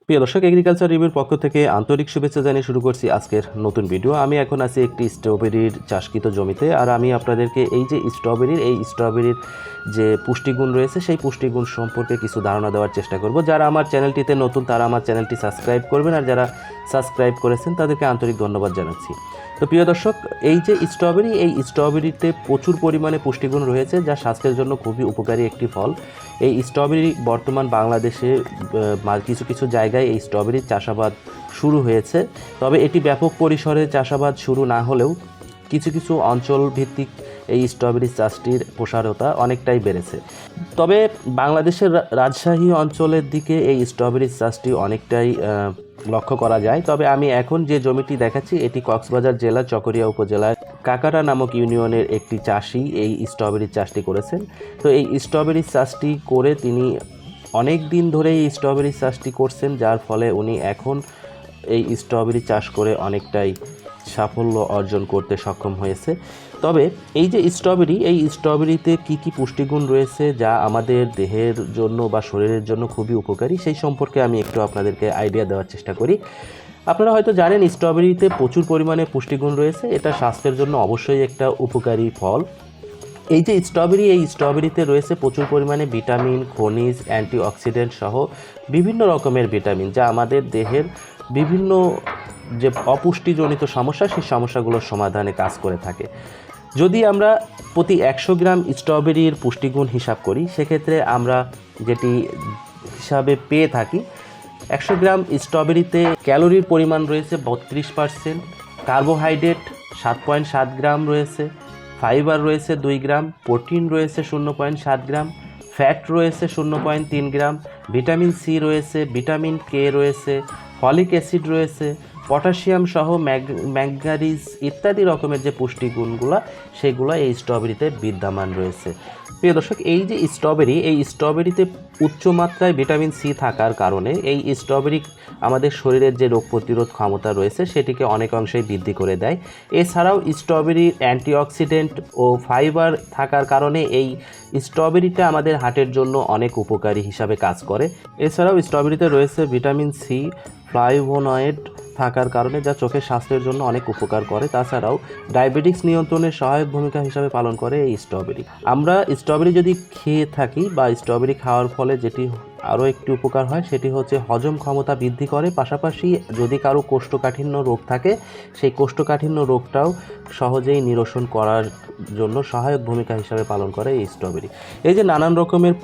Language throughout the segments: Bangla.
প্রিয় দর্শক, এগ্রিকালচার রিভিউর পক্ষ থেকে আন্তরিক শুভেচ্ছা জানিয়ে শুরু করছি আজকের নতুন ভিডিও। আমি এখন আছি একটি স্ট্রবেরির চাষকৃত জমিতে, আর আমি আপনাদেরকে এই যে স্ট্রবেরির যে পুষ্টিগুণ রয়েছে সেই পুষ্টিগুণ সম্পর্কে কিছু ধারণা দেওয়ার চেষ্টা করব। যারা আমার চ্যানেলটিতে নতুন তারা আমার চ্যানেলটি সাবস্ক্রাইব করবেন, আর যারা সাবস্ক্রাইব করেছেন তাদেরকে আন্তরিক ধন্যবাদ জানাচ্ছি। তো প্রিয় দর্শক, এই যে স্ট্রবেরিতে প্রচুর পরিমাণে পুষ্টিগুণ রয়েছে, যা স্বাস্থ্যের জন্য খুবই উপকারী একটি ফল। এই স্ট্রবেরি বর্তমান বাংলাদেশে কিছু কিছু জায়গায় এই স্ট্রবেরির চাষাবাদ শুরু হয়েছে, তবে এটি ব্যাপক পরিসরে চাষাবাদ শুরু না হলেও কিছু কিছু অঞ্চল ভিত্তিক এই স্ট্রবেরি চাষটির প্রসারতা অনেকটাই বেড়েছে। তবে বাংলাদেশের রাজশাহী অঞ্চলের দিকে এই স্ট্রবেরি চাষটি অনেকটাই লক্ষ্য করা যায়। তবে আমি এখন যে জমিটি দেখাচ্ছি এটি কক্সবাজার জেলার চকরিয়া উপজেলার কাকারা নামক ইউনিয়নের একটি চাষি এই স্ট্রবেরির চাষটি করেছেন। তো এই স্ট্রবেরি চাষটি করে তিনি অনেক দিন ধরে এই স্ট্রবেরি চাষটি করছেন, যার ফলে উনি এখন এই স্ট্রবেরি চাষ করে অনেকটাই সাফল্য অর্জন করতে সক্ষম হয়েছে। তবে এই যে স্ট্রবেরিতে কি কি পুষ্টিগুণ রয়েছে যা আমাদের দেহের জন্য বা শরীরের জন্য খুবই উপকারী, সেই সম্পর্কে আমি একটু আপনাদেরকে আইডিয়া দেওয়ার চেষ্টা করি। আপনারা হয়তো জানেন স্ট্রবেরিতে প্রচুর পরিমাণে পুষ্টিগুণ রয়েছে, এটা স্বাস্থ্যের জন্য অবশ্যই একটা উপকারী ফল। এই যে স্ট্রবেরিতে রয়েছে প্রচুর পরিমাণে ভিটামিন, খনিজ, অ্যান্টিঅক্সিডেন্ট সহ বিভিন্ন রকমের ভিটামিন, যা আমাদের দেহের বিভিন্ন যে অপুষ্টিজনিত সমস্যা সেই সমস্যাগুলোর সমাধানে কাজ করে থাকে। যদি আমরা প্রতি 100 গ্রাম স্ট্রবেরির পুষ্টিগুণ হিসাব করি, সেক্ষেত্রে আমরা যেটি হিসাবে পেয়ে থাকি, 100 গ্রাম স্ট্রবেরিতে ক্যালোরির পরিমাণ রয়েছে 32%, কার্বোহাইড্রেট 7.7 গ্রাম রয়েছে, ফাইবার রয়েছে 2 গ্রাম, প্রোটিন রয়েছে 0.7 গ্রাম, ফ্যাট রয়েছে 0.3 গ্রাম, ভিটামিন সি রয়েছে, ভিটামিন কে রয়েছে, ফলিক অ্যাসিড রয়েছে, পটাশিয়াম সহ ম্যাঙ্গানিজ ইত্যাদি রকমের যে পুষ্টিগুণগুলো সেগুলো এই স্ট্রবেরিতে বিদ্যমান রয়েছে। প্রিয় দর্শক, এই যে স্ট্রবেরিতে উচ্চমাত্রায় ভিটামিন সি থাকার কারণে এই স্ট্রবেরি আমাদের শরীরের যে রোগ প্রতিরোধ ক্ষমতা রয়েছে সেটিকে অনেক অংশেই বৃদ্ধি করে দেয়। এছাড়াও স্ট্রবেরির অ্যান্টিঅক্সিডেন্ট ও ফাইবার থাকার কারণে এই স্ট্রবেরিটা আমাদের হার্টের জন্য অনেক উপকারী হিসাবে কাজ করে। এছাড়াও স্ট্রবেরিতে রয়েছে ভিটামিন সি, ফ্লাভোনয়েড থাকার কারণে যা চোখের স্বাস্থ্যের জন্য অনেক উপকার করে। তাছাড়াও ডায়াবেটিক্স নিয়ন্ত্রণের সহায়ক ভূমিকা হিসাবে পালন করে এই স্ট্রবেরি। আমরা স্ট্রবেরি যদি খেয়ে থাকি বা স্ট্রবেরি খাওয়ার ফলে যেটি আরও একটি উপকার হয় সেটি হচ্ছে হজম ক্ষমতা বৃদ্ধি করে। পাশাপাশি যদি কারো কোষ্ঠকাঠিন্য রোগ থাকে সেই কোষ্ঠকাঠিন্য রোগটাও সহজেই নিরসন করার জন্য সহায়ক ভূমিকা হিসাবে পালন করে এই স্ট্রবেরি। এই যে নানান রকমের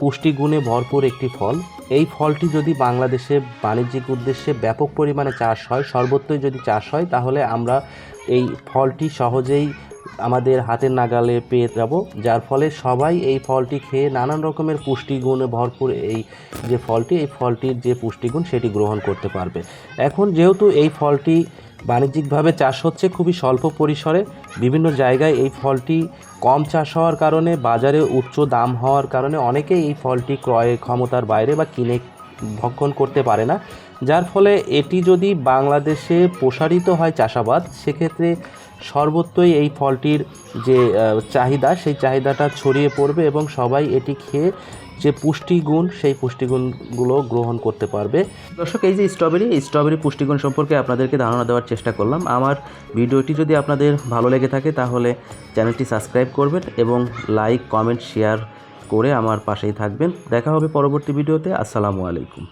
পুষ্টিগুণে ভরপুর একটি ফল, এই ফলটি যদি বাংলাদেশে বাণিজ্যিক উদ্দেশ্যে ব্যাপক পরিমাণে চাষ হয়, সর্বত্রই যদি চাষ হয়, তাহলে আমরা এই ফলটি সহজেই আমাদের হাতের নাগালে পেয়ে যাব, যার ফলে সবাই এই ফলটি খেয়ে নানান রকমের পুষ্টিগুণে ভরপুর এই ফলটির যে পুষ্টিগুণ সেটি গ্রহণ করতে পারবে। এখন যেহেতু এই ফলটি বাণিজ্যিকভাবে চাষ হচ্ছে খুবই স্বল্প পরিসরে, বিভিন্ন জায়গায় এই ফলটি কম চাষ হওয়ার কারণে, বাজারে উচ্চ দাম হওয়ার কারণে অনেকেই এই ফলটি ক্রয় ক্ষমতার বাইরে বা কিনে ভক্ষণ করতে পারে না, যার ফলে এটি যদি বাংলাদেশে প্রসারিত হয় চাষাবাদ, সেক্ষেত্রে সর্বত্রই এই ফলটির যে চাহিদা সেই চাহিদাটা ছড়িয়ে পড়বে এবং সবাই এটি খেয়ে যে পুষ্টিগুণ সেই পুষ্টিগুণগুলো গ্রহণ করতে পারবে। দর্শক, এই যে স্ট্রবেরি পুষ্টিগুণ সম্পর্কে আপনাদেরকে ধারণা দেওয়ার চেষ্টা করলাম। আমার ভিডিওটি যদি আপনাদের ভালো লেগে থাকে তাহলে চ্যানেলটি সাবস্ক্রাইব করবেন এবং লাইক, কমেন্ট, শেয়ার করে আমার পাশেই থাকবেন। দেখা হবে পরবর্তী ভিডিওতে। আসসালামু আলাইকুম।